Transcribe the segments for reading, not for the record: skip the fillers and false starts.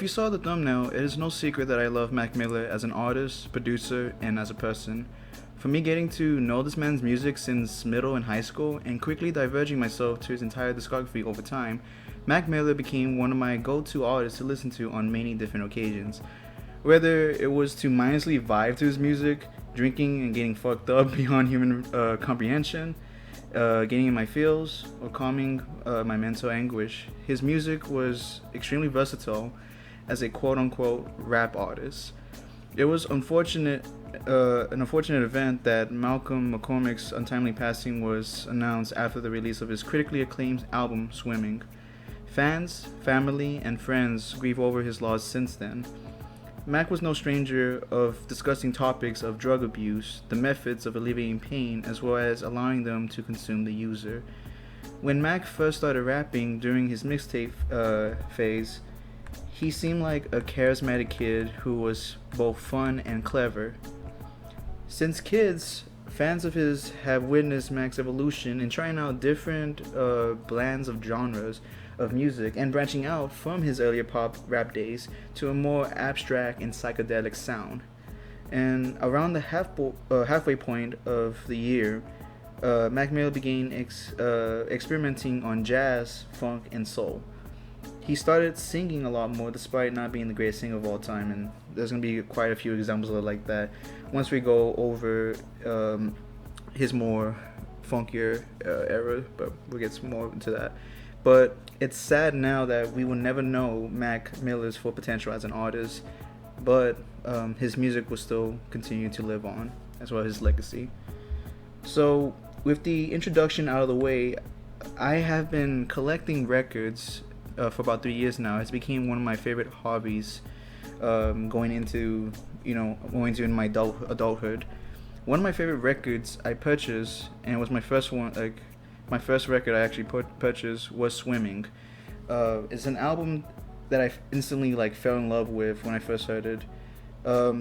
you saw the thumbnail, it is no secret that I love Mac Miller as an artist, producer, and as a person. For me, getting to know this man's music since middle and high school and quickly diverging myself to his entire discography over time, Mac Miller became one of my go-to artists to listen to on many different occasions. Whether it was to mindlessly vibe to his music, drinking and getting fucked up beyond human comprehension, getting in my feels, or calming my mental anguish, his music was extremely versatile as a quote-unquote rap artist. It was an unfortunate event that Malcolm McCormick's untimely passing was announced after the release of his critically acclaimed album Swimming. Fans, family, and friends grieve over his loss since then. Mac was no stranger of discussing topics of drug abuse, the methods of alleviating pain, as well as allowing them to consume the user. When Mac first started rapping during his mixtape phase, he seemed like a charismatic kid who was both fun and clever. Since kids, fans of his have witnessed Mac's evolution in trying out different blends of genres of music and branching out from his earlier pop rap days to a more abstract and psychedelic sound. And around the halfway point of the year, Mac Miller began experimenting on jazz, funk, and soul. He started singing a lot more despite not being the greatest singer of all time, and there's going to be quite a few examples of like that once we go over his more funkier era, but we'll get some more into that. But it's sad now that we will never know Mac Miller's full potential as an artist, but his music will still continue to live on, as well as his legacy. So, with the introduction out of the way, I have been collecting records for about 3 years now. It's became one of my favorite hobbies going into in my adulthood. One of my favorite records I purchased, and it was my first one, like my first record I actually purchased was Swimming. It's an album that I instantly fell in love with when I first heard it.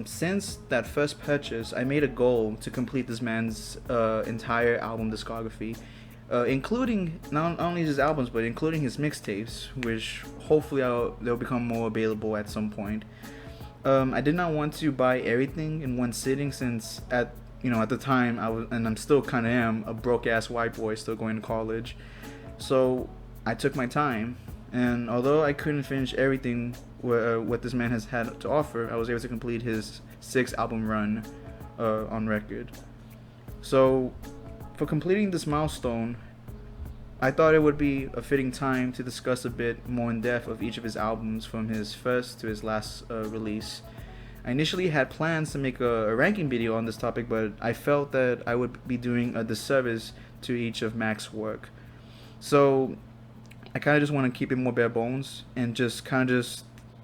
Since that first purchase, I made a goal to complete this man's entire album discography, including not only his albums but including his mixtapes, which hopefully they'll become more available at some point. I did not want to buy everything in one sitting since at the time I was, and I'm still kind of am, a broke ass white boy still going to college. So I took my time, and although I couldn't finish everything what this man has had to offer, I was able to complete his 6 album run on record. So for completing this milestone, I thought it would be a fitting time to discuss a bit more in depth of each of his albums from his first to his last release. I initially had plans to make a ranking video on this topic, but I felt that I would be doing a disservice to each of Mac's work. So I kind of just want to keep it more bare bones and just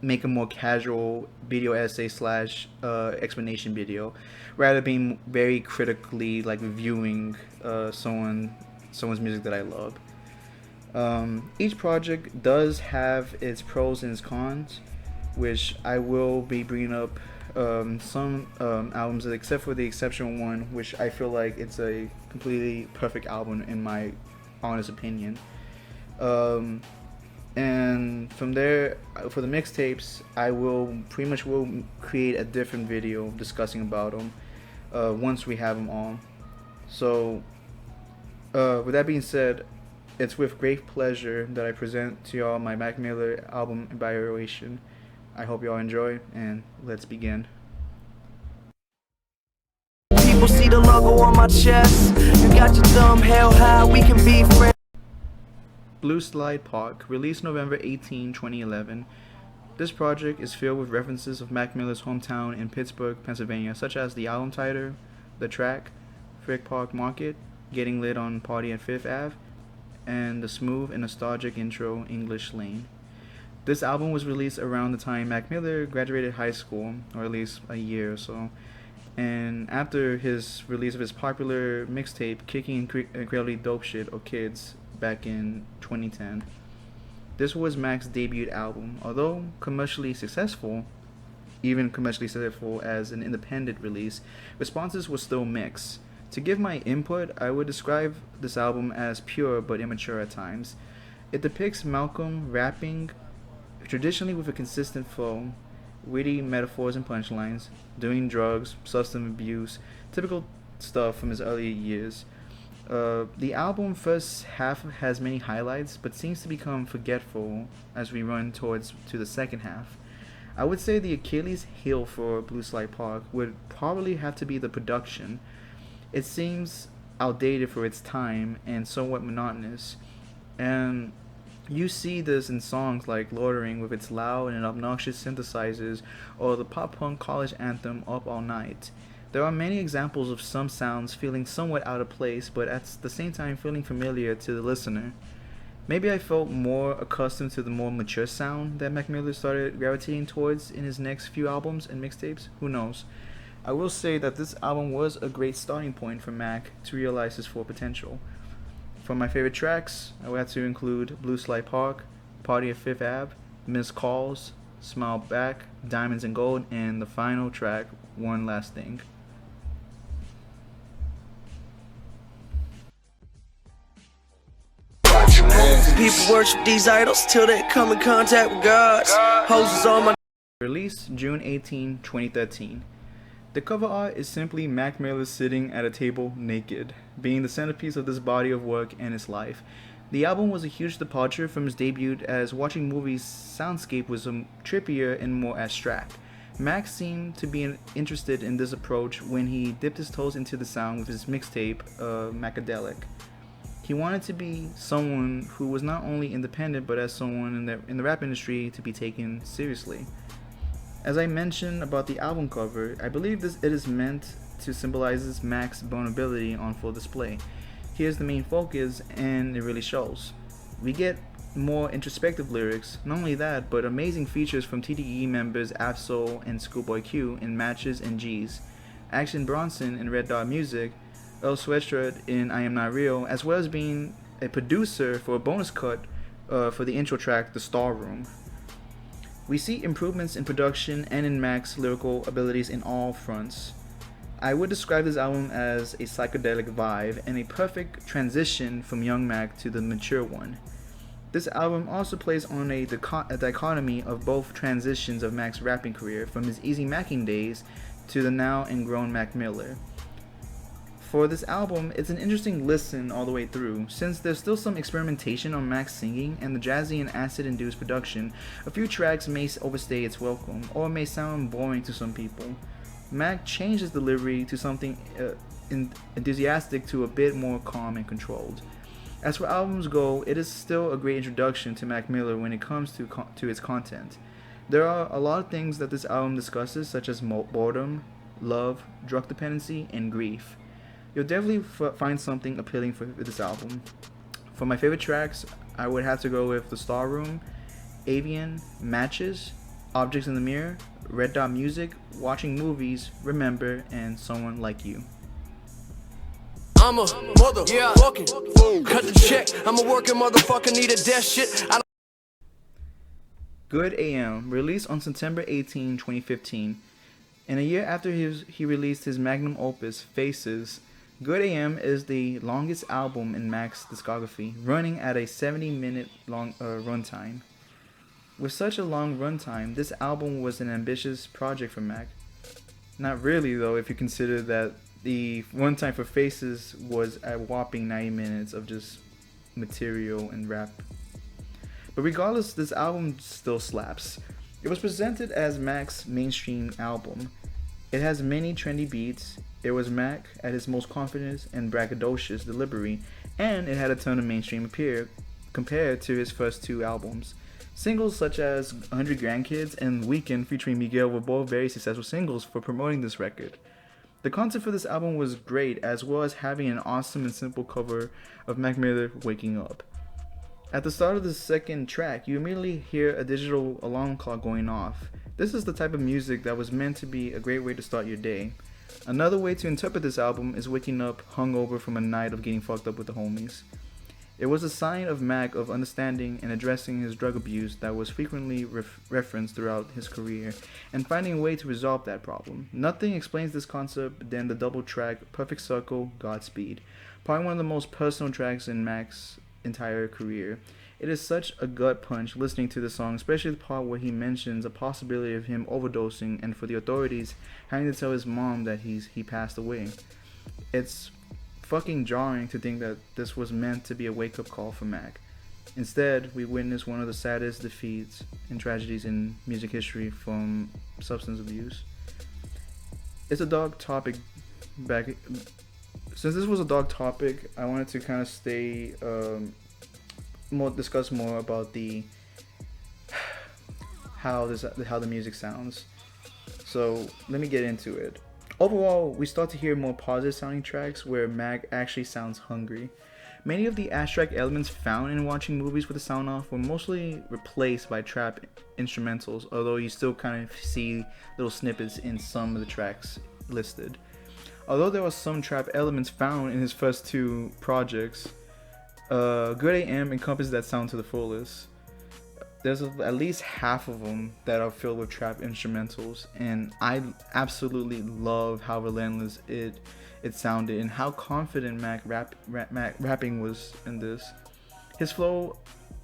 make a more casual video essay slash explanation video, rather being very critically reviewing someone's music that I love. Each project does have its pros and its cons, which I will be bringing up some albums, except for the exceptional one, which I feel like it's a completely perfect album in my honest opinion. And from there, for the mixtapes, I will create a different video discussing about them once we have them all. So with that being said, it's with great pleasure that I present to y'all my Mac Miller album evaluation. I hope y'all enjoy, and let's begin. People see the logo on my chest. You got your thumb held high, we can be friends. Blue Slide Park, released November 18, 2011. This project is filled with references of Mac Miller's hometown in Pittsburgh, Pennsylvania, such as the album title, the track, Frick Park Market, Getting Lit on Party at 5th Ave, and the smooth and nostalgic intro, English Lane. This album was released around the time Mac Miller graduated high school, or at least a year or so, and after his release of his popular mixtape, Kicking Incredibly Dope Shit, or Kids, back in 2010. This was Mac's debut album. Although commercially successful, even commercially successful as an independent release, responses were still mixed. To give my input, I would describe this album as pure but immature at times. It depicts Malcolm rapping traditionally with a consistent flow, witty metaphors and punchlines, doing drugs, substance abuse, typical stuff from his early years. The album first half has many highlights, but seems to become forgetful as we run towards to the second half. I would say the Achilles heel for Blue Slide Park would probably have to be the production. It seems outdated for its time and somewhat monotonous. And you see this in songs like Loitering with its loud and obnoxious synthesizers or the pop punk college anthem Up All Night. There are many examples of some sounds feeling somewhat out of place, but at the same time feeling familiar to the listener. Maybe I felt more accustomed to the more mature sound that Mac Miller started gravitating towards in his next few albums and mixtapes. Who knows? I will say that this album was a great starting point for Mac to realize his full potential. For my favorite tracks, I would have to include Blue Slide Park, Party at Fifth Ave, Missed Calls, Smile Back, Diamonds and Gold, and the final track, One Last Thing. People worship these idols till they come in contact with God. Hoses on my Released June 18, 2013. The cover art is simply Mac Miller sitting at a table naked, being the centerpiece of this body of work and his life. The album was a huge departure from his debut, as watching movies soundscape was trippier and more abstract. Mac seemed to be interested in this approach when he dipped his toes into the sound with his mixtape, Macadelic. He wanted to be someone who was not only independent but as someone in the rap industry to be taken seriously. As I mentioned about the album cover, I believe it is meant to symbolize Mac's vulnerability on full display. Here's the main focus, and it really shows. We get more introspective lyrics, not only that, but amazing features from TDE members Absol and Schoolboy Q in Matches and G's, Action Bronson in Red Dot Music, Earl Sweatshirt in I Am Not Real, as well as being a producer for a bonus cut for the intro track The Star Room. We see improvements in production and in Mac's lyrical abilities in all fronts. I would describe this album as a psychedelic vibe and a perfect transition from young Mac to the mature one. This album also plays on a dichotomy of both transitions of Mac's rapping career, from his easy Macking days to the now ingrown Mac Miller. For this album, it's an interesting listen all the way through. Since there's still some experimentation on Mac's singing and the jazzy and acid-induced production, a few tracks may overstay its welcome, or may sound boring to some people. Mac changed his delivery to something enthusiastic to a bit more calm and controlled. As for albums go, it is still a great introduction to Mac Miller when it comes to its content. There are a lot of things that this album discusses, such as boredom, love, drug dependency, and grief. You'll definitely find something appealing for this album. For my favorite tracks, I would have to go with The Star Room, Avian, Matches, Objects in the Mirror, Red Dot Music, Watching Movies, Remember, and Someone Like You. I'm a motherfucking cut the check. I'm a working motherfucker, need a death shit. Good AM, released on September 18, 2015. And a year after he released his magnum opus, Faces, Good AM is the longest album in Mac's discography, running at a 70-minute long runtime. With such a long runtime, this album was an ambitious project for Mac. Not really, though, if you consider that the runtime for Faces was a whopping 90 minutes of just material and rap. But regardless, this album still slaps. It was presented as Mac's mainstream album. It has many trendy beats, it was Mac at his most confident and braggadocious delivery, and it had a ton of mainstream appeal compared to his first two albums. Singles such as 100 Grandkids and Weekend featuring Miguel were both very successful singles for promoting this record. The concept for this album was great, as well as having an awesome and simple cover of Mac Miller waking up. At the start of the second track, you immediately hear a digital alarm clock going off. This is the type of music that was meant to be a great way to start your day. Another way to interpret this album is waking up hungover from a night of getting fucked up with the homies. It was a sign of Mac of understanding and addressing his drug abuse that was frequently referenced throughout his career, and finding a way to resolve that problem. Nothing explains this concept than the double track Perfect Circle, Godspeed, probably one of the most personal tracks in Mac's entire career. It is such a gut punch listening to the song, especially the part where he mentions a possibility of him overdosing and for the authorities having to tell his mom that he passed away. It's fucking jarring to think that this was meant to be a wake-up call for Mac. Instead, we witness one of the saddest defeats and tragedies in music history from substance abuse. It's a dark topic back. Since this was a dark topic, I wanted to kind of discuss more about how the music sounds. So let me get into it. Overall, we start to hear more positive sounding tracks where Mac actually sounds hungry. Many of the abstract elements found in watching movies with the sound off were mostly replaced by trap instrumentals, although you still kind of see little snippets in some of the tracks listed. Although there were some trap elements found in his first two projects, Good AM encompasses that sound to the fullest. There's at least half of them that are filled with trap instrumentals, and I absolutely love how relentless it sounded and how confident Mac rapping was in this. His flow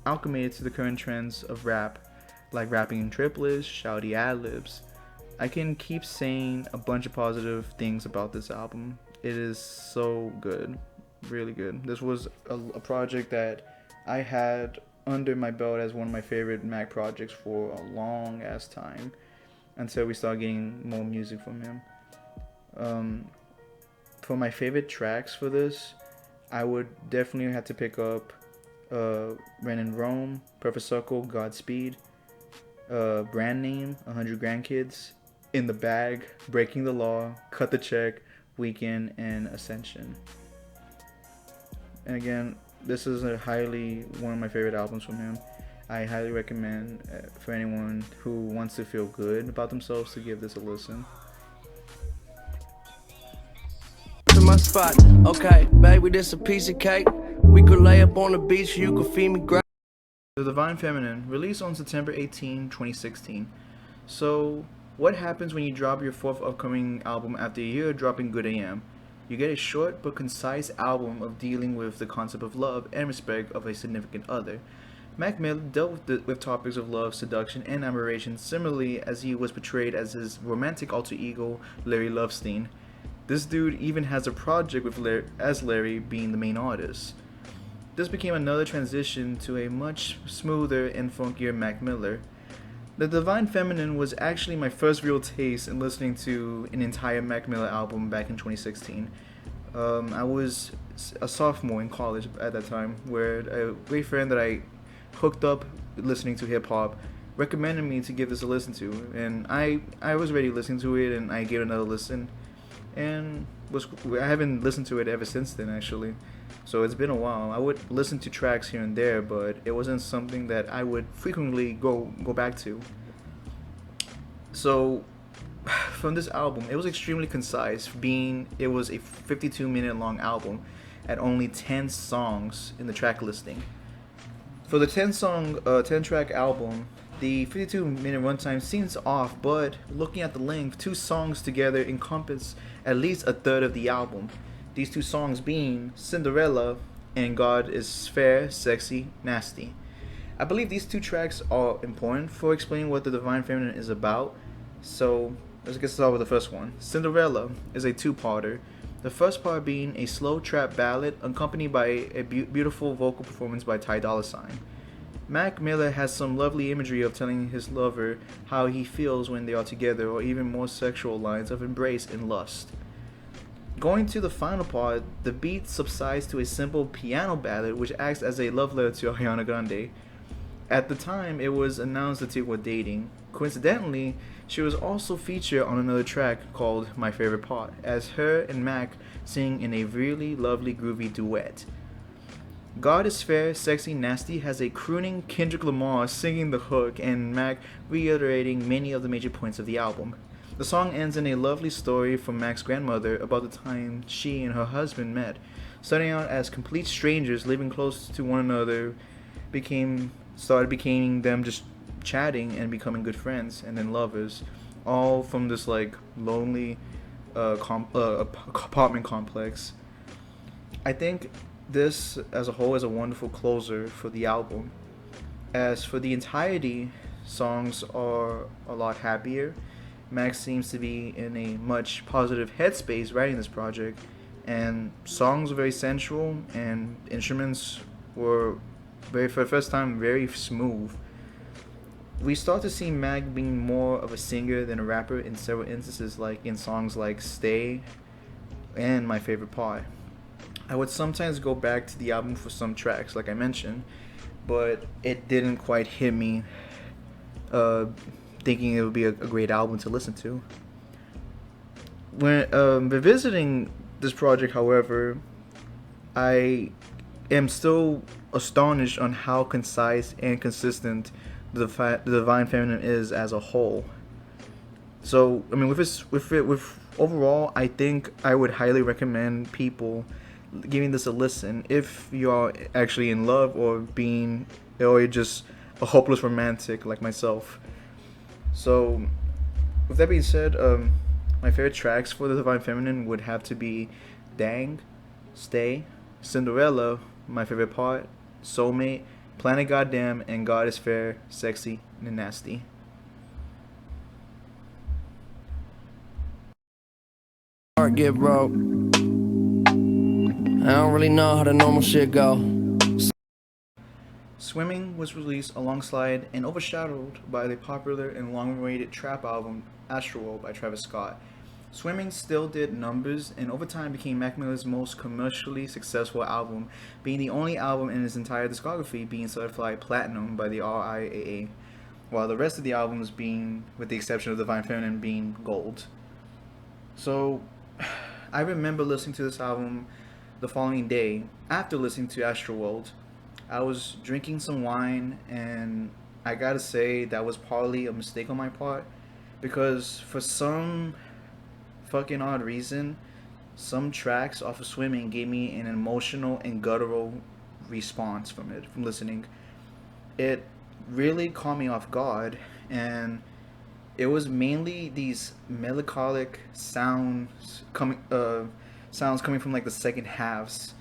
alchemated to the current trends of rap, like rapping in triplets, shouty ad-libs. I can keep saying a bunch of positive things about this album. It is so good, really good. This was a project that I had under my belt as one of my favorite Mac projects for a long ass time, until we started getting more music from him. For my favorite tracks for this, I would definitely have to pick up Ren in Rome, Perfect Circle, Godspeed, Brand Name, 100 Grandkids, In the Bag, Breaking the Law, Cut the Check, Weekend, and Ascension. And again, this is one of my favorite albums from him. I highly recommend for anyone who wants to feel good about themselves to give this a listen. To my spot, okay, baby, this a piece of cake. We could lay up on the beach, you could feed me great. The Divine Feminine, released on September 18, 2016. So, what happens when you drop your fourth upcoming album after a year of dropping Good AM? You get a short but concise album of dealing with the concept of love and respect of a significant other. Mac Miller dealt with topics of love, seduction, and admiration similarly as he was portrayed as his romantic alter ego, Larry Lovestein. This dude even has a project with Larry being the main artist. This became another transition to a much smoother and funkier Mac Miller. The Divine Feminine was actually my first real taste in listening to an entire Mac Miller album back in 2016. I was a sophomore in college at that time, where a great friend that I hooked up listening to hip hop recommended me to give this a listen to, and I was ready listening to it, and I gave it another listen, and I haven't listened to it ever since then actually. So it's been a while. I would listen to tracks here and there, but it wasn't something that I would frequently go back to. So from this album, it was extremely concise, being it was a 52-minute long album at only 10 songs in the track listing. For the 10 track album, the 52-minute runtime seems off, but looking at the length, 2 songs together encompass at least a third of the album. These 2 songs being Cinderella and God is Fair, Sexy, Nasty. I believe these 2 tracks are important for explaining what the Divine Feminine is about. So let's get started with the first one. Cinderella is a 2-parter. The first part being a slow trap ballad accompanied by a beautiful vocal performance by Ty Dolla $ign. Mac Miller has some lovely imagery of telling his lover how he feels when they are together, or even more sexual lines of embrace and lust. Going to the final part, the beat subsides to a simple piano ballad which acts as a love letter to Ariana Grande. At the time, it was announced the two were dating. Coincidentally, she was also featured on another track called My Favorite Part, as her and Mac sing in a really lovely groovy duet. God is Fair, Sexy, Nasty has a crooning Kendrick Lamar singing the hook and Mac reiterating many of the major points of the album. The song ends in a lovely story from Mac's grandmother about the time she and her husband met. Starting out as complete strangers living close to one another, started becoming them just chatting and becoming good friends and then lovers, all from this like lonely apartment complex. I think this as a whole is a wonderful closer for the album. As for the entirety, songs are a lot happier. Max seems to be in a much positive headspace writing this project, and songs were very sensual, and instruments were very, for the first time, very smooth. We start to see Mac being more of a singer than a rapper in several instances, like in songs like Stay and My Favorite Part. I would sometimes go back to the album for some tracks, like I mentioned, but it didn't quite hit me, uh, thinking it would be a great album to listen to. When revisiting this project, however, I am still astonished on how concise and consistent the Divine Feminine is as a whole. So, I mean, with overall, I think I would highly recommend people giving this a listen if you are actually in love or you're just a hopeless romantic like myself. So, with that being said, my favorite tracks for the Divine Feminine would have to be Dang, Stay, Cinderella, My Favorite Part, Soulmate, Planet Goddamn, and God is Fair, Sexy, and Nasty. Heart get broke. I don't really know how the normal shit go. Swimming was released alongside and overshadowed by the popular and long-awaited trap album Astroworld by Travis Scott. Swimming still did numbers and over time became Mac Miller's most commercially successful album, being the only album in his entire discography being certified platinum by the RIAA, while the rest of the albums being, with the exception of Divine Feminine, being gold. So, I remember listening to this album the following day after listening to Astroworld. I was drinking some wine, and I gotta say that was partly a mistake on my part, because for some fucking odd reason, some tracks off of Swimming gave me an emotional and guttural response from listening. It really caught me off guard, and it was mainly these melancholic sounds coming from like the second halves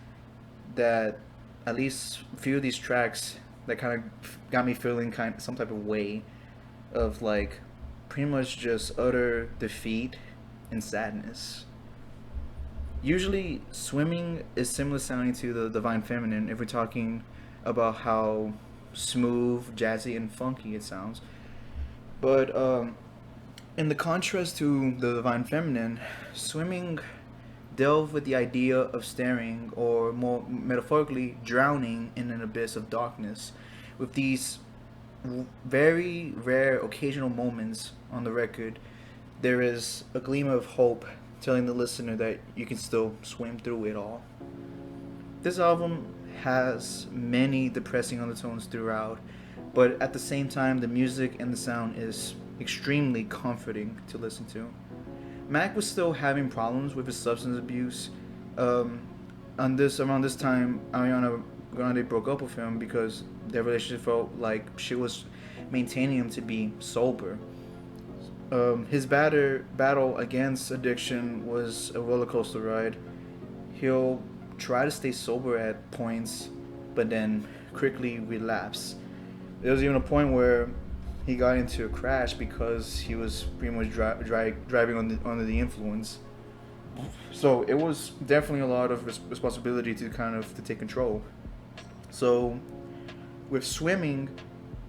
that at least a few of these tracks that kind of got me feeling kind of some type of way of like pretty much just utter defeat and sadness. Usually, Swimming is similar sounding to the Divine Feminine if we're talking about how smooth, jazzy, and funky it sounds. But in the contrast to the Divine Feminine, Swimming delve with the idea of staring, or more metaphorically, drowning in an abyss of darkness, with these very rare occasional moments on the record. There is a gleam of hope telling the listener that you can still swim through it all. This album has many depressing undertones throughout, but at the same time, the music and the sound is extremely comforting to listen to. Mac was still having problems with his substance abuse. Around this time, Ariana Grande broke up with him because their relationship felt like she was maintaining him to be sober. His battle against addiction was a roller coaster ride. He'll try to stay sober at points, but then quickly relapse. There was even a point where he got into a crash because he was pretty much driving under the influence. So it was definitely a lot of responsibility to take control. So with Swimming,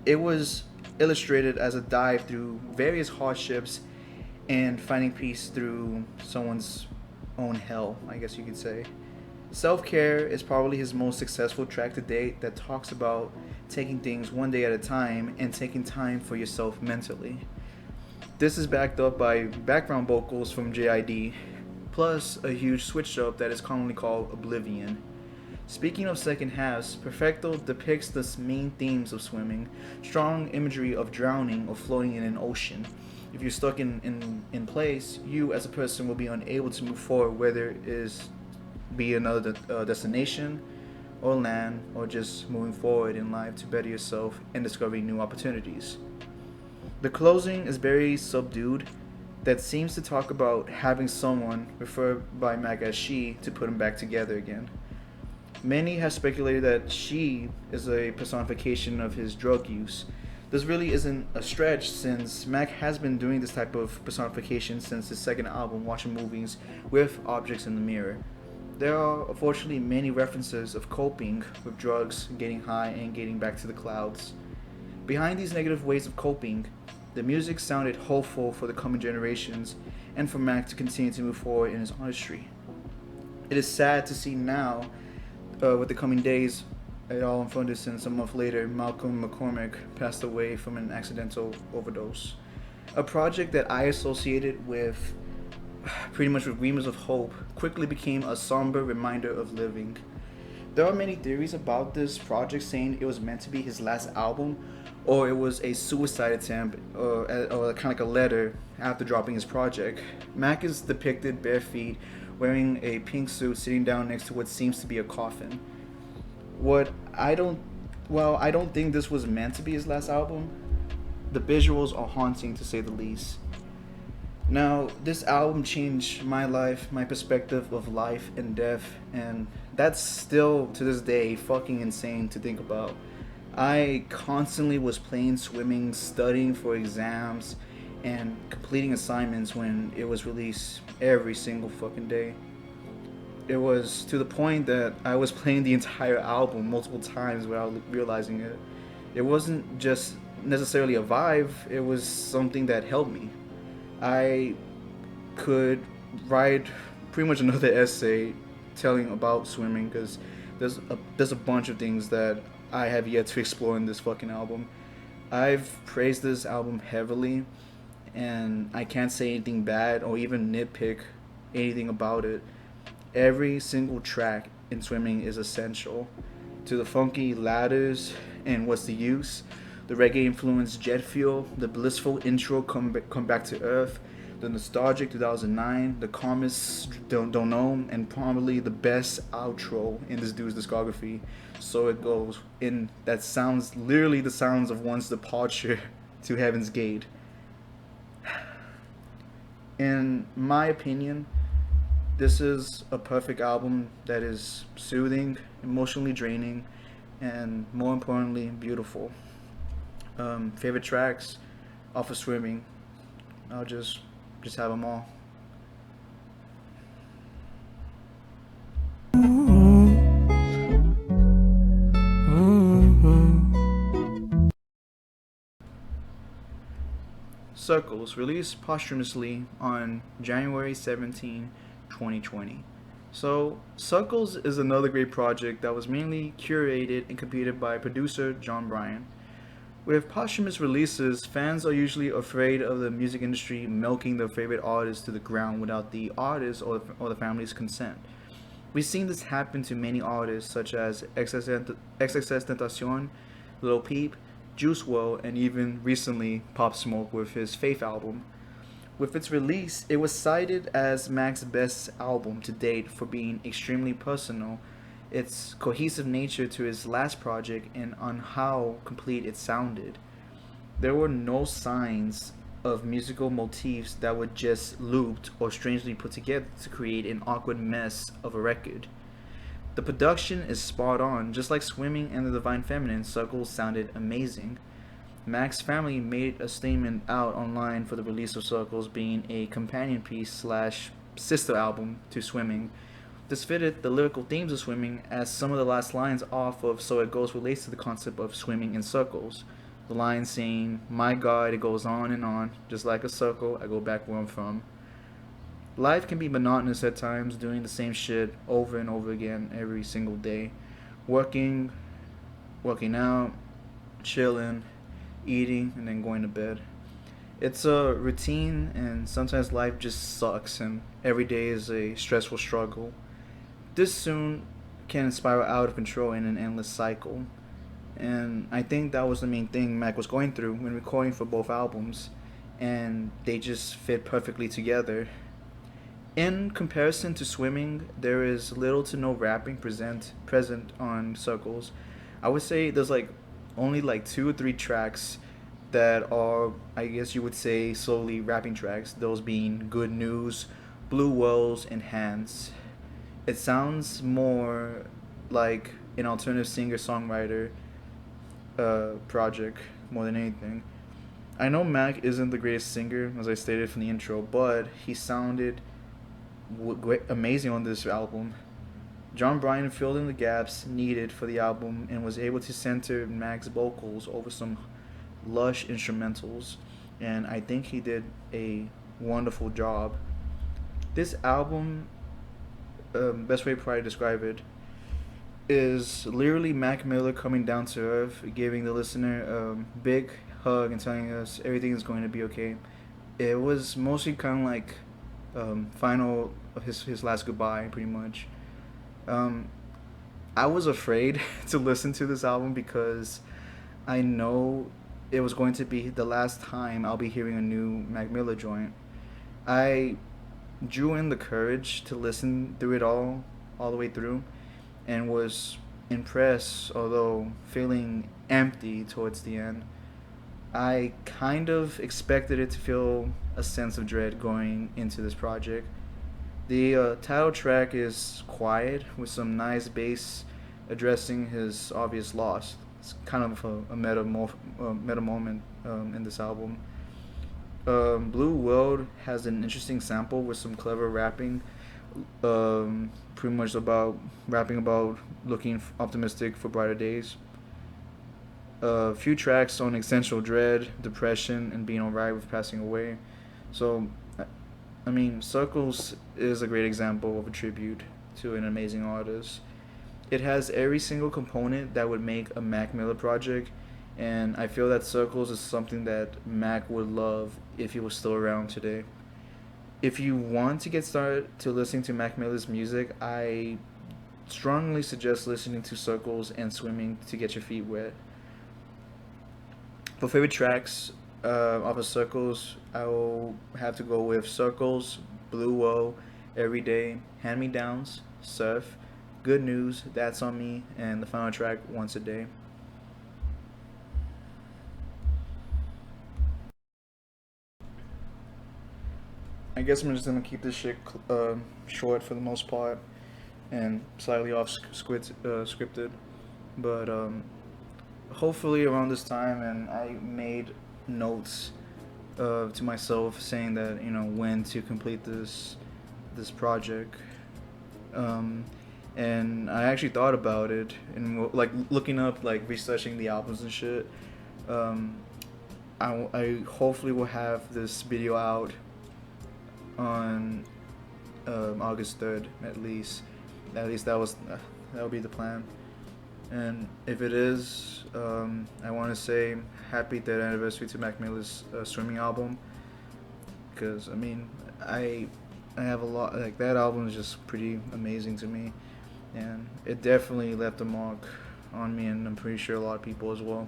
it was illustrated as a dive through various hardships and finding peace through someone's own hell, I guess you could say. Self-Care is probably his most successful track to date that talks about taking things one day at a time and taking time for yourself mentally. This is backed up by background vocals from JID, plus a huge switch up that is commonly called Oblivion. Speaking of second halves, Perfecto depicts the main themes of Swimming, strong imagery of drowning or floating in an ocean. If you're stuck in place, you as a person will be unable to move forward, whether it is be another destination or land, or just moving forward in life to better yourself and discovering new opportunities. The closing is very subdued, that seems to talk about having someone, referred by Mac as she, to put him back together again. Many have speculated that she is a personification of his drug use. This really isn't a stretch since Mac has been doing this type of personification since his second album, Watching Movies with Objects in the Mirror. There are unfortunately many references of coping with drugs, getting high, and getting back to the clouds. Behind these negative ways of coping, the music sounded hopeful for the coming generations and for Mac to continue to move forward in his artistry. It is sad to see now, with the coming days, it all unfolded since a month later, Malcolm McCormick passed away from an accidental overdose. A project that I associated with pretty much with Gleamers of Hope quickly became a somber reminder of living. There are many theories about this project saying it was meant to be his last album, or it was a suicide attempt, or kind of like a letter after dropping his project. Mac is depicted bare feet, wearing a pink suit, sitting down next to what seems to be a coffin. What I don't, well, I don't think this was meant to be his last album. The visuals are haunting to say the least. Now, this album changed my life, my perspective of life and death, and that's still to this day fucking insane to think about. I constantly was playing swimming, studying for exams, and completing assignments when it was released every single fucking day. It was to the point that I was playing the entire album multiple times without realizing it. It wasn't just necessarily a vibe, it was something that helped me. I could write pretty much another essay telling about swimming because there's a bunch of things that I have yet to explore in this fucking album. I've praised this album heavily, and I can't say anything bad or even nitpick anything about it. Every single track in Swimming is essential. To the funky ladders and What's the Use, the reggae influenced jet fuel, the blissful intro come back to earth, the nostalgic 2009, the calmest don't know, and probably the best outro in this dude's discography. So it goes in that sounds literally the sounds of one's departure to Heaven's Gate. In my opinion, this is a perfect album that is soothing, emotionally draining, and more importantly, beautiful. Favorite tracks off of Swimming. I'll just have them all. Circles, released posthumously on January 17, 2020. So, Circles is another great project that was mainly curated and completed by producer John Bryan. With posthumous releases, fans are usually afraid of the music industry milking their favorite artists to the ground without the artist or the family's consent. We've seen this happen to many artists such as XXXTentacion, Lil Peep, Juice WRLD, and even recently Pop Smoke with his Faith album. With its release, it was cited as Mac's best album to date for being extremely personal, its cohesive nature to his last project, and on how complete it sounded. There were no signs of musical motifs that were just looped or strangely put together to create an awkward mess of a record. The production is spot on, just like Swimming and the Divine Feminine. Circles sounded amazing. Mac's family made a statement out online for the release of Circles being a companion piece slash sister album to Swimming. This fitted the lyrical themes of Swimming, as some of the last lines off of So It Goes relates to the concept of swimming in circles. The line saying, "My God, it goes on, just like a circle, I go back where I'm from." Life can be monotonous at times, doing the same shit over and over again every single day. Working, working out, chilling, eating, and then going to bed. It's a routine, and sometimes life just sucks, and every day is a stressful struggle. This soon can spiral out of control in an endless cycle. And I think that was the main thing Mac was going through when recording for both albums, and they just fit perfectly together. In comparison to Swimming, there is little to no rapping present on Circles. I would say there's only 2 or 3 tracks that are, I guess you would say, solely rapping tracks, those being Good News, Blue Wells, and Hands. It sounds more like an alternative singer-songwriter project more than anything. I know Mac isn't the greatest singer, as I stated from the intro, but he sounded amazing on this album. John Bryan filled in the gaps needed for the album and was able to center Mac's vocals over some lush instrumentals, and I think he did a wonderful job. This album, best way to probably describe it, is literally Mac Miller coming down to earth, giving the listener a big hug and telling us everything is going to be okay. It was mostly kind of like final his last goodbye, pretty much. Um, I was afraid to listen to this album because I know it was going to be the last time I'll be hearing a new Mac Miller joint. I drew in the courage to listen through it all the way through, and was impressed, although feeling empty towards the end. I kind of expected it to feel a sense of dread going into this project. The title track is quiet with some nice bass addressing his obvious loss. It's kind of a meta moment in this album. Blue World has an interesting sample with some clever rapping, pretty much about rapping about looking optimistic for brighter days. A few tracks on existential dread, depression, and being alright with passing away. So, I mean, Circles is a great example of a tribute to an amazing artist. It has every single component that would make a Mac Miller project, and I feel that Circles is something that Mac would love if he was still around today. If you want to get started to listening to Mac Miller's music, I strongly suggest listening to Circles and Swimming to get your feet wet. For favorite tracks off of Circles, I will have to go with Circles, Blue Woe, Every Day, Hand Me Downs, Surf, Good News, That's on Me, and the final track, Once a Day. I guess I'm just gonna keep this shit short for the most part and slightly off scripted, but hopefully around this time, and I made notes to myself saying that when to complete this project, and I actually thought about it and like looking up, like researching the albums and shit. I hopefully will have this video out on August 3rd at least. At least that would be the plan. And if it is, I want to say happy 3rd anniversary to Mac Miller's Swimming album, because I mean I have a lot, like that album is just pretty amazing to me, and it definitely left a mark on me, and I'm pretty sure a lot of people as well.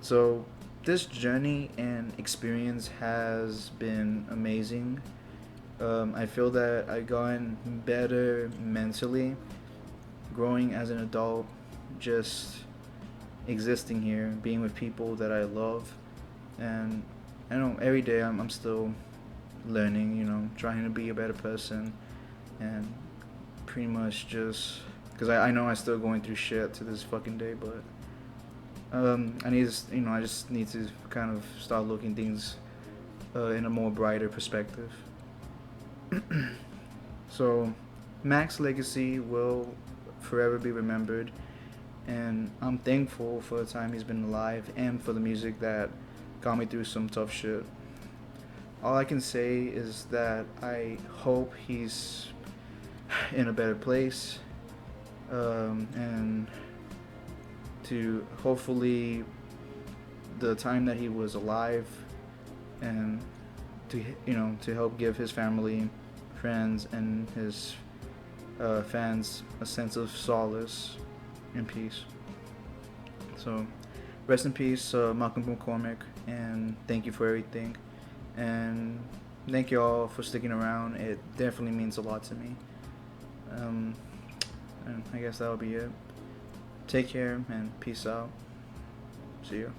So this journey and experience has been amazing. I feel that I've gotten better mentally, growing as an adult, just existing here, being with people that I love, and I know every day I'm still learning, trying to be a better person, and pretty much just because I know I'm still going through shit to this fucking day, but I just need to kind of start looking things in a more brighter perspective. So Mac's legacy will forever be remembered, and I'm thankful for the time he's been alive and for the music that got me through some tough shit. All I can say is that I hope he's in a better place, and to hopefully the time that he was alive, and to help give his family, friends, and his fans a sense of solace and peace. So rest in peace, Malcolm McCormick, and thank you for everything, and thank you all for sticking around. It definitely means a lot to me. And I guess that'll be it. Take care and peace out. See you.